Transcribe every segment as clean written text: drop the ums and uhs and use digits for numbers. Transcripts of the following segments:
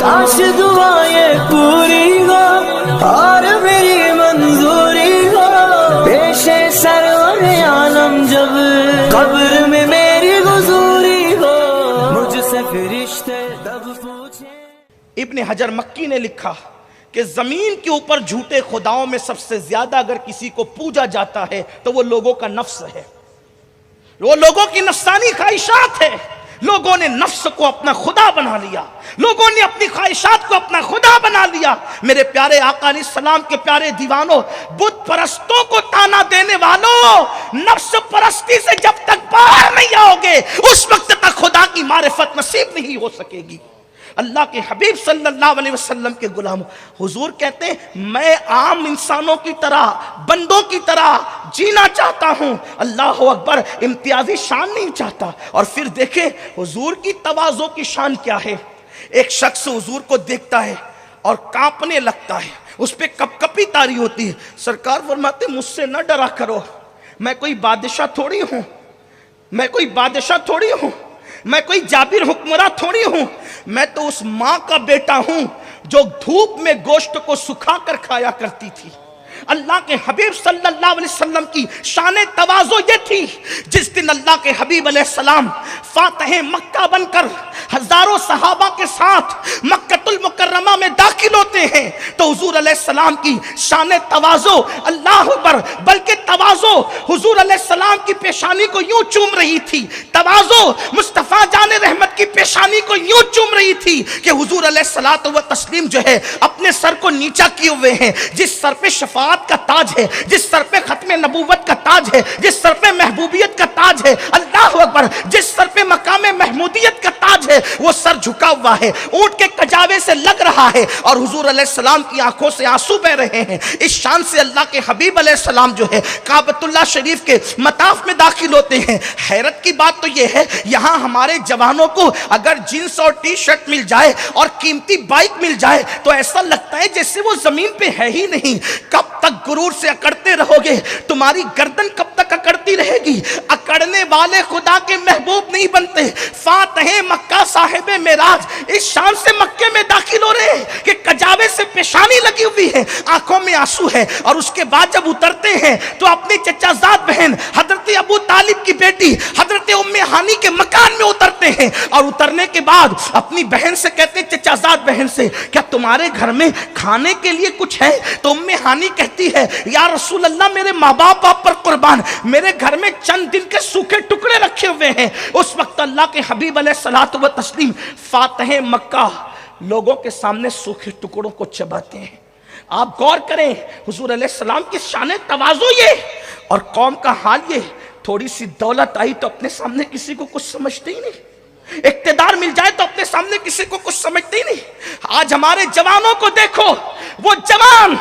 کاش دعائیں پوری ہو اور میری منظوری ہو، پیش سرور عالم جب قبر میں میری حضوری ہو، مجھ سے فرشتے تب پوچھیں۔ ابن حجر مکی نے لکھا کہ زمین کے اوپر جھوٹے خداؤں میں سب سے زیادہ اگر کسی کو پوجا جاتا ہے تو وہ لوگوں کا نفس ہے، وہ لوگوں کی نفسانی خواہشات ہے۔ لوگوں نے نفس کو اپنا خدا بنا لیا، لوگوں نے اپنی خواہشات کو اپنا خدا بنا لیا۔ میرے پیارے آقا علیہ السلام کے پیارے دیوانوں، بت پرستوں کو تانا دینے والوں، نفس پرستی سے جب تک باہر نہیں آؤ گے اس وقت تک خدا کی معرفت نصیب نہیں ہو سکے گی۔ اللہ کے حبیب صلی اللہ علیہ وسلم کے غلام حضور کہتے ہیں میں عام انسانوں کی طرح، بندوں کی طرح جینا چاہتا ہوں، اللہ اکبر، امتیازی شان نہیں چاہتا۔ اور پھر دیکھیں حضور کی تواضع کی شان کیا ہے۔ ایک شخص حضور کو دیکھتا ہے اور کانپنے لگتا ہے، اس پہ کپ کپی طاری ہوتی ہے۔ سرکار فرماتے مجھ سے نہ ڈرا کرو، میں کوئی بادشاہ تھوڑی ہوں، میں کوئی بادشاہ تھوڑی ہوں، میں کوئی جابر حکمراں تھوڑی ہوں، میں تو اس ماں کا بیٹا ہوں جو دھوپ میں گوشت کو سکھا کر کھایا کرتی تھی۔ اللہ کے حبیب صلی اللہ علیہ وسلم کی شان تواضع یہ تھی۔ جس دن اللہ کے حبیب علیہ السلام فاتح مکہ بن کر ہزاروں صحابہ کے ساتھ مکہ المکرمہ میں داخل ہوتے ہیں تو حضور علیہ السلام کی شان تواضع، اللہ اکبر، بلکہ تواضع حضور علیہ السلام کی پیشانی کو یوں چوم رہی تھی، تواضع مصطفیٰ جان رحمت کی پیشانی کو یوں چوم رہی تھی کہ حضور علیہ الصلوۃ والتسلیم جو ہے اپنے سر کو نیچا کیے ہوئے ہیں۔ جس سر پہ شفاعت کا تاج ہے، جس سر پہ ختم نبوت کا تاج ہے، جس سر پہ محبوبیت کا تاج ہے، اللہ اکبر، جس سر پہ مقام محمودیت کا تاج ہے، وہ سر جھکا ہوا ہے، اونٹ کے کجاوے سے لگ رہا ہے اور حضور علیہ السلام کی آنکھوں سے آنسو بہ رہے ہیں۔ اس شان سے اللہ کے حبیب علیہ السلام جو ہے کعبۃ اللہ شریف کے مطاف میں داخل ہوتے ہیں۔ حیرت کی بات تو یہ ہے یہاں ہمارے جوانوں کو اگر جینس اور ٹی شرٹ مل جائے اور قیمتی بائک مل جائے تو ایسا لگتا ہے جیسے وہ زمین پہ ہے ہی نہیں۔ کب تک غرور سے اکڑتے رہو گے؟ تمہاری گردن کب تک اکڑتی رہے گی؟ اکڑنے والے خدا کے محبوب نہیں بنتے۔ فاتح مکہ صاحب معراج اس شان سے مکے میں داخل ہو رہے ہیں کہ کجاوے سے پیشانی لگی ہوئی ہے، آنکھوں میں آنسو ہے، اور اس کے بعد جب اترتے ہیں تو اپنی چچا زاد بہن حضرت ابو طالب کی بیٹی حضرت ام ہانی کے مکان میں اترتے ہیں، اور اترنے کے بعد اپنی بہن سے کہتے ہیں، چچا زاد بہن سے، کیا تمہارے گھر میں کھانے کے لیے کچھ ہے؟ تو ام ہانی کہتی ہے یا رسول اللہ میرے ماں باپ آپ پر قربان، میرے گھر میں چند دن کے سوکھے ٹکڑے رکھے ہوئے ہیں۔ اس وقت اللہ کے حبیب علیہ الصلوۃ والتسلیم فاتح مکہ لوگوں کے سامنے سوکھے ٹکڑوں کو چباتے ہیں۔ آپ غور کریں حضور علیہ السلام کی شان تواضع یہ، اور قوم کا حال یہ، تھوڑی سی دولت آئی تو اپنے سامنے کسی کو کچھ سمجھتے ہی نہیں، اقتدار مل جائے تو اپنے سامنے کسی کو کچھ سمجھتے ہی نہیں۔ آج ہمارے جوانوں کو دیکھو، وہ جوان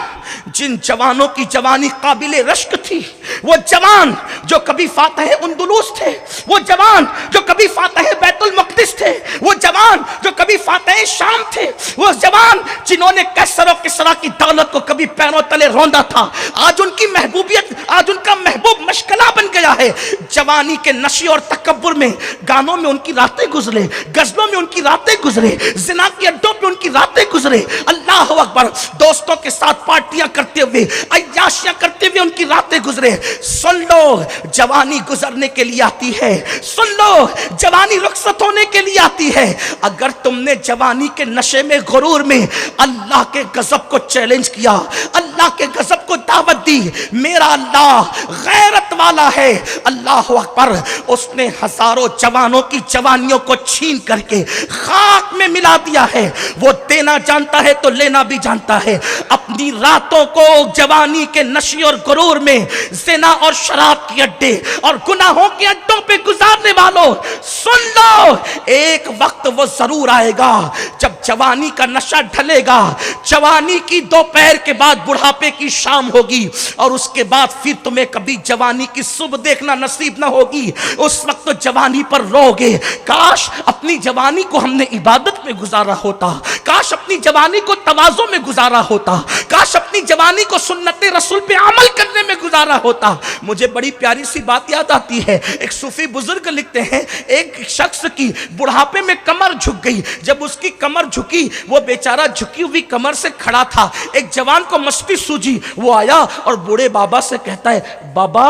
جن جوانوں کی جوانی قابل رشک تھی، وہ جوان جو کبھی فاتح اندلس تھے، وہ جوان جو کبھی فاتح بیت المقدس تھے، وہ جوان جو کبھی فاتح شام تھے، وہ جوان جنہوں نے کیسر و کسریٰ کی دولت کو کبھی پیروں تلے روندا تھا، آج ان کی محبوبیت، آج ان کا محبوب مشغلہ بن گیا ہے۔ جوانی کے نشے اور تکبر میں گانوں میں ان کی راتیں گزرے، غزلوں میں ان کی راتیں گزرے، زنا کے اڈوں پہ ان کی راتیں گزرے، اللہ اکبر، دوستوں کے ساتھ پارٹیاں کرتے ہوئے، عیاشیاں کرتے ہوئے ان کی راتیں گزرے۔ سن لو جوانی گزرنے کے لیے آتی ہے، سن لو جوانی رخصت ہونے کے لیے آتی ہے۔ اگر تم نے جوانی کے نشے میں، غرور میں اللہ کے غضب کو چیلنج کیا، اللہ کے غضب کو دعوت دی، میرا اللہ غیرت والا ہے، اللہ اکبر، اس نے ہزاروں جوانوں کی جوانیوں کو چھین کر کے خاک میں ملا دیا ہے۔ وہ دینا جانتا ہے تو لینا بھی جانتا ہے۔ اپنی راتوں کو جوانی کے نشے اور غرور میں زنا اور شراب کے اڈے اور گناہوں کے اڈوں پہ گزارنے والوں، سن لو ایک وقت وہ ضرور آئے گا جب جوانی کا نشہ ڈھلے گا، جوانی کی دوپہر کے بعد بڑھاپے کی شام ہوگی، اور اس کے بعد پھر تمہیں کبھی جوانی کی صبح دیکھنا نصیب نہ ہوگی۔ اس وقت تو جوانی پر رو گے، کاش اپنی جوانی کو ہم نے عبادت میں گزارا ہوتا، کاش اپنی جوانی کو تواضع میں گزارا ہوتا، کاش اپنی اپنی جوانی کو سنت رسول پہ عمل کرنے میں گزارا ہوتا۔ مجھے بڑی پیاری سی بات یاد آتی ہے، ایک صوفی بزرگ لکھتے ہیں ایک شخص کی بڑھاپے میں کمر جھک گئی، جب اس کی کمر جھکی وہ بیچارہ جھکی ہوئی کمر سے کھڑا تھا، ایک جوان کو مستی سوجی، وہ آیا اور بوڑھے بابا سے کہتا ہے بابا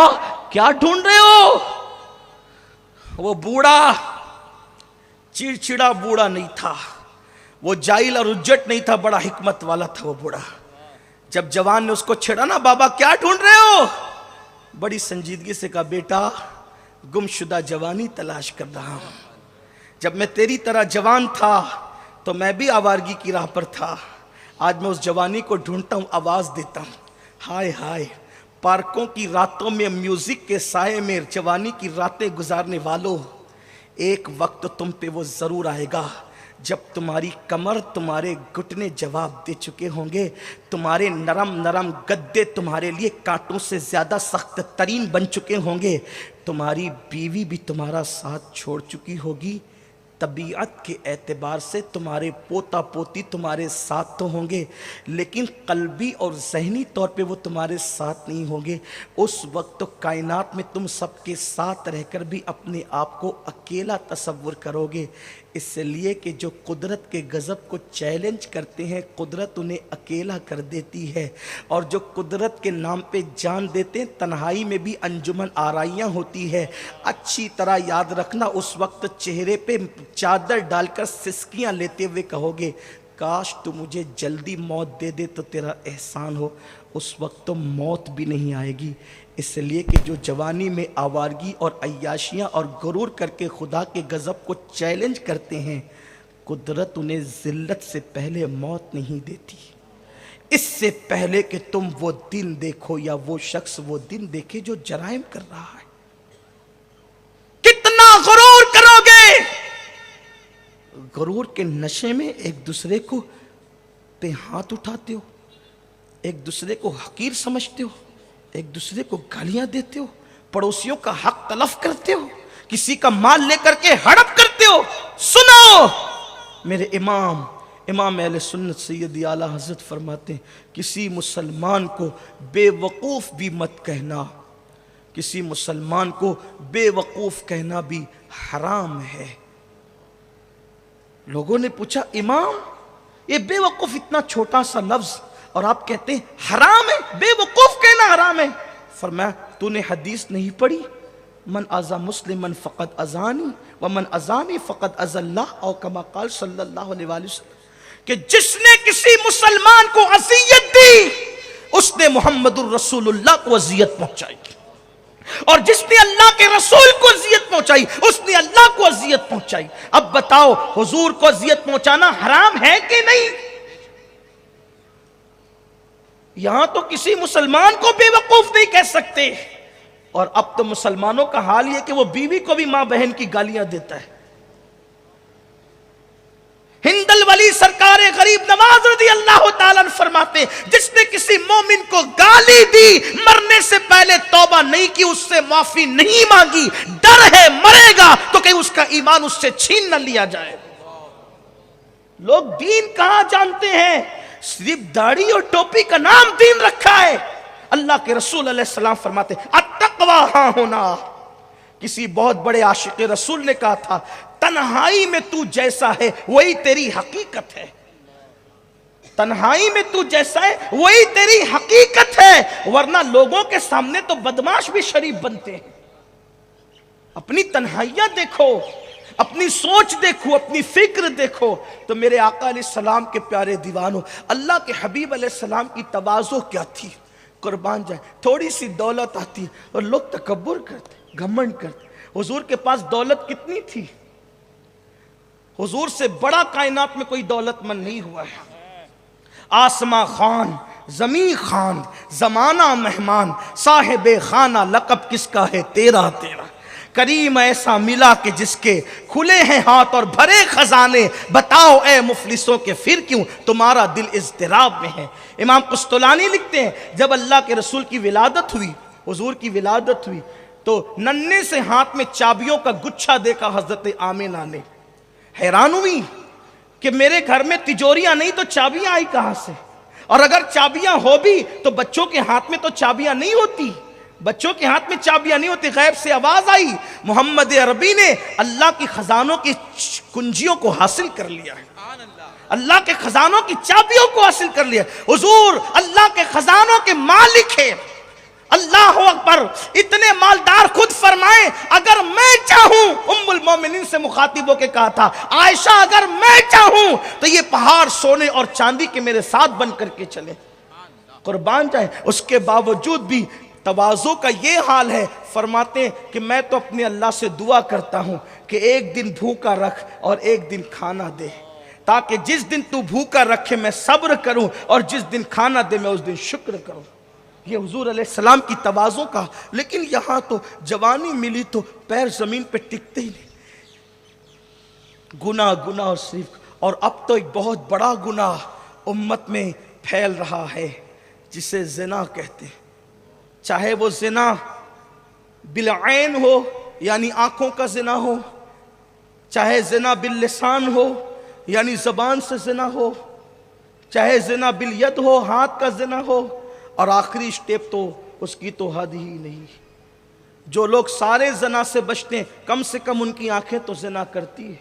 کیا ڈھونڈ رہے ہو؟ وہ بوڑھا چڑچڑا بوڑھا نہیں تھا، وہ جاہل اور اجٹ نہیں تھا، بڑا حکمت والا تھا وہ بوڑھا۔ جب جوان نے اس کو چھیڑا نا بابا کیا ڈھونڈ رہے ہو، بڑی سنجیدگی سے کہا بیٹا گمشدہ جوانی تلاش کر رہا ہوں، جب میں تیری طرح جوان تھا تو میں بھی آوارگی کی راہ پر تھا، آج میں اس جوانی کو ڈھونڈتا ہوں، آواز دیتا ہوں۔ ہائے ہائے پارکوں کی راتوں میں میوزک کے سائے میں جوانی کی راتیں گزارنے والوں، ایک وقت تم پہ وہ ضرور آئے گا جب تمہاری کمر تمہارے گھٹنے جواب دے چکے ہوں گے، تمہارے نرم نرم گدے تمہارے لیے کانٹوں سے زیادہ سخت ترین بن چکے ہوں گے، تمہاری بیوی بھی تمہارا ساتھ چھوڑ چکی ہوگی، طبیعت کے اعتبار سے تمہارے پوتا پوتی تمہارے ساتھ تو ہوں گے لیکن قلبی اور ذہنی طور پہ وہ تمہارے ساتھ نہیں ہوں گے۔ اس وقت تو کائنات میں تم سب کے ساتھ رہ کر بھی اپنے آپ کو اکیلا تصور کرو گے، اس لیے کہ جو قدرت کے غضب کو چیلنج کرتے ہیں قدرت انہیں اکیلا کر دیتی ہے، اور جو قدرت کے نام پہ جان دیتے ہیں تنہائی میں بھی انجمن آرائیاں ہوتی ہے۔ اچھی طرح یاد رکھنا اس وقت چہرے پہ چادر ڈال کر سسکیاں لیتے ہوئے کہو گے کاش تو مجھے جلدی موت دے دے تو تیرا احسان ہو، اس وقت تو موت بھی نہیں آئے گی، اس لیے کہ جو جوانی میں آوارگی اور عیاشیاں اور غرور کر کے خدا کے غضب کو چیلنج کرتے ہیں قدرت انہیں ذلت سے پہلے موت نہیں دیتی، اس سے پہلے کہ تم وہ دن دیکھو یا وہ شخص وہ دن دیکھے جو جرائم کر رہا ہے۔ کتنا غرور کرو گے، غرور کے نشے میں ایک دوسرے کو پہ ہاتھ اٹھاتے ہو، ایک دوسرے کو حقیر سمجھتے ہو، ایک دوسرے کو گالیاں دیتے ہو، پڑوسیوں کا حق تلف کرتے ہو، کسی کا مال لے کر کے ہڑپ کرتے ہو۔ سنو میرے امام اہل سنت سیدی اعلیٰ حضرت فرماتے ہیں کسی مسلمان کو بے وقوف بھی مت کہنا، کسی مسلمان کو بے وقوف کہنا بھی حرام ہے۔ لوگوں نے پوچھا امام یہ بے وقوف اتنا چھوٹا سا لفظ اور آپ کہتے ہیں حرام ہے، بے وقوف کہنا حرام ہے؟ فرمایا تو نے حدیث نہیں پڑھی من اذا مسلمن فقد اذانی ومن اذانی فقد اذى اللہ، او کما قال صلی اللہ علیہ وآلہ وسلم کہ جس نے کسی مسلمان کو اذیت دی اس نے محمد الرسول اللہ کو اذیت پہنچائی، اور جس نے اللہ کے رسول کو اذیت پہنچائی اس نے اللہ کو اذیت پہنچائی۔ اب بتاؤ حضور کو اذیت پہنچانا حرام ہے کہ نہیں؟ یہاں تو کسی مسلمان کو بے وقوف نہیں کہہ سکتے، اور اب تو مسلمانوں کا حال یہ کہ وہ بیوی کو بھی ماں بہن کی گالیاں دیتا ہے۔ ہند الولی سرکار غریب نواز رضی اللہ تعالیٰ عنہ فرماتے ہیں جس نے کسی مومن کو گالی دی مرنے سے پہلے توبہ نہیں کی، اس سے معافی نہیں مانگی، ڈر ہے مرے گا تو کہ اس کا ایمان اس سے چھین نہ لیا جائے۔ لوگ دین کہاں جانتے ہیں، صرف داڑھی اور ٹوپی کا نام دین رکھا ہے۔ اللہ کے رسول علیہ السلام فرماتے ہیں التقوی ہاں ہونا، کسی بہت بڑے عاشق رسول نے کہا تھا تنہائی میں تو جیسا ہے وہی تیری حقیقت ہے، تنہائی میں تو جیسا ہے وہی تیری حقیقت ہے، ورنہ لوگوں کے سامنے تو بدماش بھی شریف بنتے ہیں۔ اپنی تنہائیاں دیکھو، اپنی سوچ دیکھو، اپنی فکر دیکھو۔ تو میرے آقا علیہ السلام کے پیارے دیوانوں، اللہ کے حبیب علیہ السلام کی تواضع کیا تھی؟ قربان جائیں، تھوڑی سی دولت آتی اور لوگ تکبر کرتے، گھمنڈ کرتے۔ حضور کے پاس دولت کتنی تھی؟ حضور سے بڑا کائنات میں کوئی دولت مند نہیں ہوا ہے۔ آسماں خان، زمین خان، زمانہ مہمان، صاحب خانہ لقب کس کا ہے؟ تیرا تیرا۔ کریم ایسا ملا کہ جس کے کھلے ہیں ہاتھ اور بھرے خزانے، بتاؤ اے مفلسوں کے پھر کیوں تمہارا دل اضطراب میں ہے۔ امام قسطلانی لکھتے ہیں جب اللہ کے رسول کی ولادت ہوئی، حضور کی ولادت ہوئی، تو ننھے سے ہاتھ میں چابیوں کا گچھا دیکھا حضرت آمنہ نے، حیران ہوئی کہ میرے گھر میں تجوریاں نہیں تو چابیاں آئی کہاں سے؟ اور اگر چابیاں ہو بھی تو بچوں کے ہاتھ میں تو چابیاں نہیں ہوتی، بچوں کے ہاتھ میں چابیاں نہیں ہوتی۔ غیب سے آواز آئی، محمد عربی نے اللہ کی خزانوں کی کنجیوں کو حاصل کر لیا ہے، اللہ کے خزانوں کی چابیوں کو حاصل کر لیا۔ حضور اللہ کے خزانوں کے مالک ہیں، اللہ اکبر، اتنے مالدار، خود فرمائیں اگر میں چاہوں، ام المومنین سے مخاطب ہو کے کہا تھا، عائشہ اگر میں چاہوں تو یہ پہاڑ سونے اور چاندی کے میرے ساتھ بن کر کے چلے، قربان جائیں۔ اس کے باوجود بھی تواضع کا یہ حال ہے، فرماتے ہیں کہ میں تو اپنے اللہ سے دعا کرتا ہوں کہ ایک دن بھوکا رکھ اور ایک دن کھانا دے، تاکہ جس دن تو بھوکا رکھے میں صبر کروں اور جس دن کھانا دے میں اس دن شکر کروں۔ یہ حضور علیہ السلام کی تواضع کا، لیکن یہاں تو جوانی ملی تو پیر زمین پہ ٹکتے ہی نہیں، گناہ گناہ اور صرف۔ اور اب تو ایک بہت بڑا گناہ امت میں پھیل رہا ہے جسے زنا کہتے ہیں، چاہے وہ زنا بالعین ہو یعنی آنکھوں کا زنا ہو، چاہے زنا باللسان ہو یعنی زبان سے زنا ہو، چاہے زنا بالید ہو ہاتھ کا زنا ہو، اور آخری سٹیپ تو اس کی تو حد ہی نہیں۔ جو لوگ سارے زنا سے بچتے ہیں، کم سے کم ان کی آنکھیں تو زنا کرتی ہے،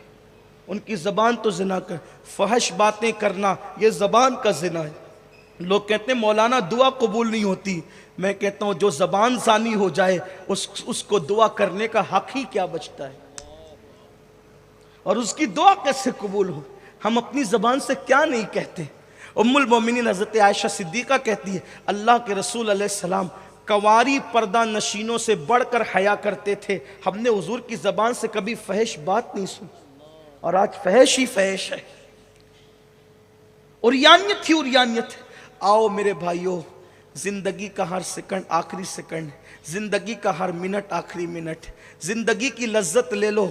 ان کی زبان تو زنا کر، فحش باتیں کرنا یہ زبان کا زنا ہے۔ لوگ کہتے ہیں مولانا دعا قبول نہیں ہوتی، میں کہتا ہوں جو زبان زانی ہو جائے اس کو دعا کرنے کا حق ہی کیا بچتا ہے، اور اس کی دعا کیسے قبول ہو؟ ہم اپنی زبان سے کیا نہیں کہتے۔ ام المومنین حضرت عائشہ صدیقہ کہتی ہے اللہ کے رسول علیہ السلام کنواری پردہ نشینوں سے بڑھ کر حیا کرتے تھے، ہم نے حضور کی زبان سے کبھی فحش بات نہیں سنی، اور آج فحش ہی فحش ہے، عریانیت ہی عریانیت ہے۔ آؤ میرے بھائیو، زندگی کا ہر سیکنڈ آخری سیکنڈ، زندگی کا ہر منٹ آخری منٹ، زندگی کی لذت لے لو،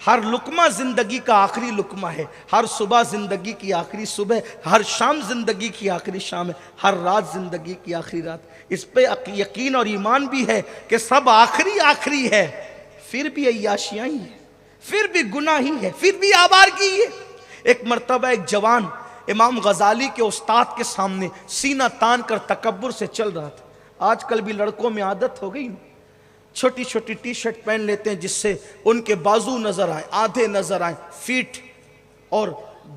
ہر لقمہ زندگی کا آخری لقمہ ہے، ہر صبح زندگی کی آخری صبح، ہر شام زندگی کی آخری شام ہے، ہر رات زندگی کی آخری رات۔ اس پہ یقین اور ایمان بھی ہے کہ سب آخری آخری ہے، پھر بھی عیاشیاں ہی ہے، پھر بھی گناہ ہی ہے، پھر بھی آوارگی ہے۔ ایک مرتبہ ایک جوان امام غزالی کے استاد کے سامنے سینہ تان کر تکبر سے چل رہا تھا۔ آج کل بھی لڑکوں میں عادت ہو گئی، چھوٹی چھوٹی ٹی شرٹ پہن لیتے ہیں جس سے ان کے بازو نظر آئیں، آدھے نظر آئیں، فیٹ اور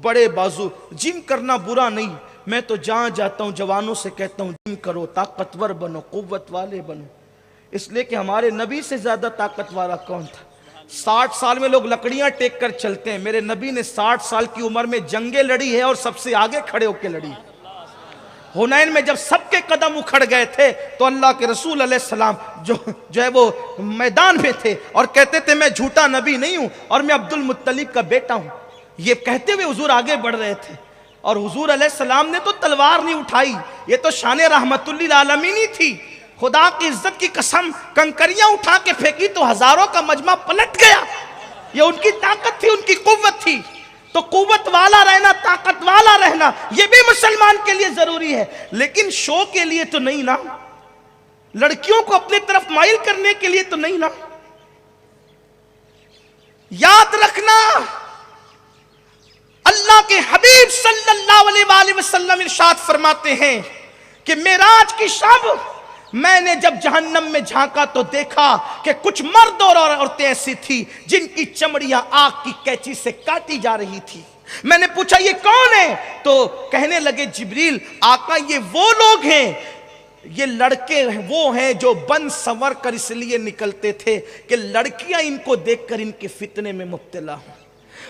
بڑے بازو۔ جم کرنا برا نہیں، میں تو جہاں جاتا ہوں جوانوں سے کہتا ہوں جم کرو، طاقتور بنو، قوت والے بنو، اس لیے کہ ہمارے نبی سے زیادہ طاقت والا کون تھا؟ 60 سال میں لوگ لکڑیاں ٹیک کر چلتے ہیں، میرے نبی نے 60 سال کی عمر میں جنگیں لڑی ہے اور سب سے آگے کھڑے ہو کے لڑی۔ حنین میں جب سب کے قدم اکھڑ گئے تھے تو اللہ کے رسول علیہ السلام جو ہے وہ میدان میں تھے اور کہتے تھے میں جھوٹا نبی نہیں ہوں اور میں عبد المطلب کا بیٹا ہوں، یہ کہتے ہوئے حضور آگے بڑھ رہے تھے، اور حضور علیہ السلام نے تو تلوار نہیں اٹھائی، یہ تو شان رحمت للعالمین ہی تھی۔ خدا کی عزت کی قسم، کنکریاں اٹھا کے پھینکی تو ہزاروں کا مجمع پلٹ گیا، یہ ان کی طاقت تھی، ان کی قوت تھی۔ تو قوت والا رہنا، طاقت والا رہنا یہ بھی مسلمان کے لیے ضروری ہے، لیکن شو کے لیے تو نہیں نا، لڑکیوں کو اپنے طرف مائل کرنے کے لیے تو نہیں نا۔ یاد رکھنا اللہ کے حبیب صلی اللہ علیہ وآلہ وسلم ارشاد فرماتے ہیں کہ معراج کی شب میں نے جب جہنم میں جھانکا تو دیکھا کہ کچھ مرد اور عورتیں ایسی تھی جن کی چمڑیاں آگ کی کینچی سے کاٹی جا رہی تھی۔ میں نے پوچھا یہ کون ہے؟ تو کہنے لگے جبریل آقا یہ وہ لوگ ہیں، یہ لڑکے وہ ہیں جو بن سنور کر اس لیے نکلتے تھے کہ لڑکیاں ان کو دیکھ کر ان کے فتنے میں مبتلا ہوں،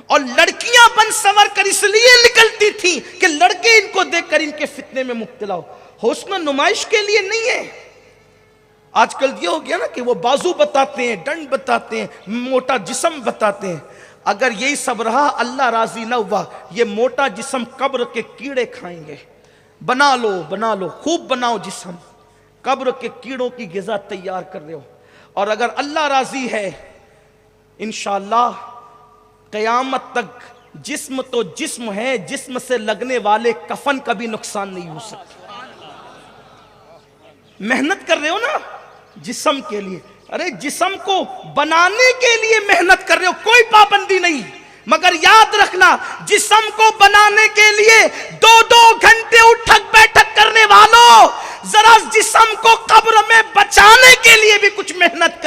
اور لڑکیاں بن سنور کر اس لیے نکلتی تھی کہ لڑکے ان کو دیکھ کر ان کے فتنے میں مبتلا ہو۔ حسن و نمائش کے لیے نہیں ہے۔ آج کل یہ ہو گیا نا کہ وہ بازو بتاتے ہیں، ڈنڈ بتاتے ہیں، موٹا جسم بتاتے ہیں۔ اگر یہی سب رہا اللہ راضی نہ ہوا، یہ موٹا جسم قبر کے کیڑے کھائیں گے۔ بنا لو بنا لو، خوب بناؤ جسم، قبر کے کیڑوں کی غذا تیار کر رہے ہو۔ اور اگر اللہ راضی ہے انشاءاللہ قیامت تک جسم تو جسم ہے، جسم سے لگنے والے کفن کا بھی نقصان نہیں ہو سکتا۔ محنت کر رہے ہو نا جسم کے لیے، ارے جسم کو بنانے کے لیے محنت کر رہے ہو، کوئی پابندی نہیں، مگر یاد رکھنا جسم کو بنانے کے لیے 2 گھنٹے اٹھک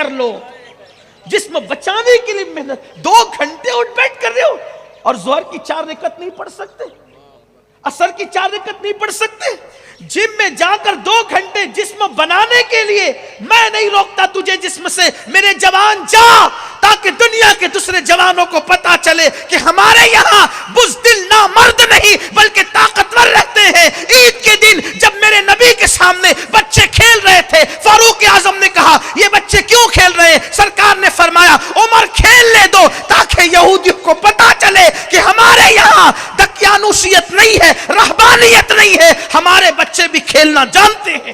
کر لو. جسم بچانے کے لیے محنت. 2 گھنٹے اٹھ بیٹھ کر رہے ہو اور ظہر کی 4 رکعت نہیں پڑھ سکتے, عصر کی 4 رکعت نہیں پڑھ سکتے. جم میں جا کر 2 گھنٹے جسم بنانے کے لیے میں نہیں روکتا تجھے جسم سے, میرے جوان جا, تاکہ دنیا کے دوسرے جوانوں کو پتا چلے کہ ہمارے یہاں بزدل نامرد نہیں بلکہ طاقتور رہتے ہیں. عید کے دن جب میرے نبی کے سامنے بچے کھیل رہے تھے, فاروق اعظم نے کہا یہ بچے کیوں کھیل رہے ہیں؟ سرکار نے فرمایا عمر کھیل لے دو تاکہ یہودیوں کو پتا چلے کہ ہمارے یہاں دقیانوسیت نہیں ہے, رہبانیت نہیں ہے, ہمارے بچے بھی کھیلنا جانتے ہیں.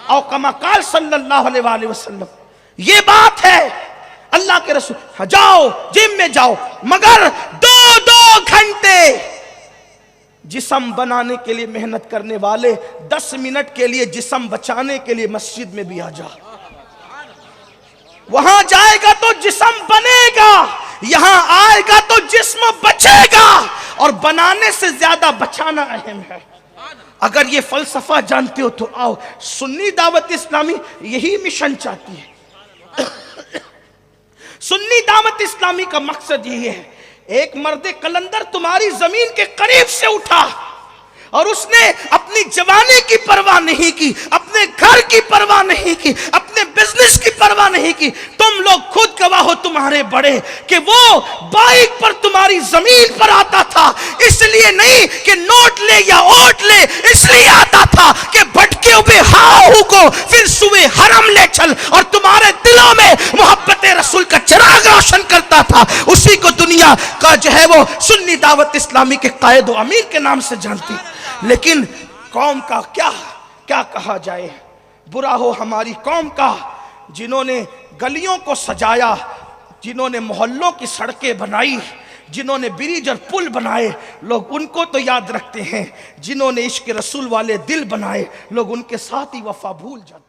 او کما قال صلی اللہ علیہ وآلہ وسلم. یہ بات ہے اللہ کے رسول. جاؤ جم میں جاؤ, مگر 2 گھنٹے جسم بنانے کے لیے محنت کرنے والے 10 منٹ کے لیے جسم بچانے کے لیے مسجد میں بھی آ جا. وہاں جائے گا تو جسم بنے گا, یہاں آئے گا تو جسم بچے گا, اور بنانے سے زیادہ بچانا اہم ہے. اگر یہ فلسفہ جانتے ہو تو آؤ. سنی دعوت اسلامی یہی مشن چاہتی ہے. سنی دعوت اسلامی کا مقصد یہی ہے, ایک مرد قلندر تمہاری زمین کے قریب سے اٹھا اور اس نے اپنی جوانی کی پرواہ نہیں کی, اپنے گھر کی پرواہ نہیں کی, اپنے بزنس کی پرواہ نہیں کی. تم لوگ خود گواہ ہو تمہارے بڑے کہ وہ بائک پر تمہاری زمین پر آتا تھا, اس لیے نہیں کہ نوٹ لے یا اوٹ لے, اس لیے آتا تھا کہ بھٹکے ہوئے ہاہو کو پھر سوئے حرم لے چل, اور تمہارے دلوں میں محبت رسول کا چراغ روشن کرتا تھا. اسی کو دنیا کا جو ہے وہ سنی دعوت اسلامی کے قائد و امیر کے نام سے جانتی. لیکن قوم کا کیا کہا جائے, برا ہو ہماری قوم کا جنہوں نے گلیوں کو سجایا, جنہوں نے محلوں کی سڑکیں بنائی, جنہوں نے بریج اور پل بنائے, لوگ ان کو تو یاد رکھتے ہیں, جنہوں نے عشق رسول والے دل بنائے لوگ ان کے ساتھ ہی وفا بھول جاتے ہیں.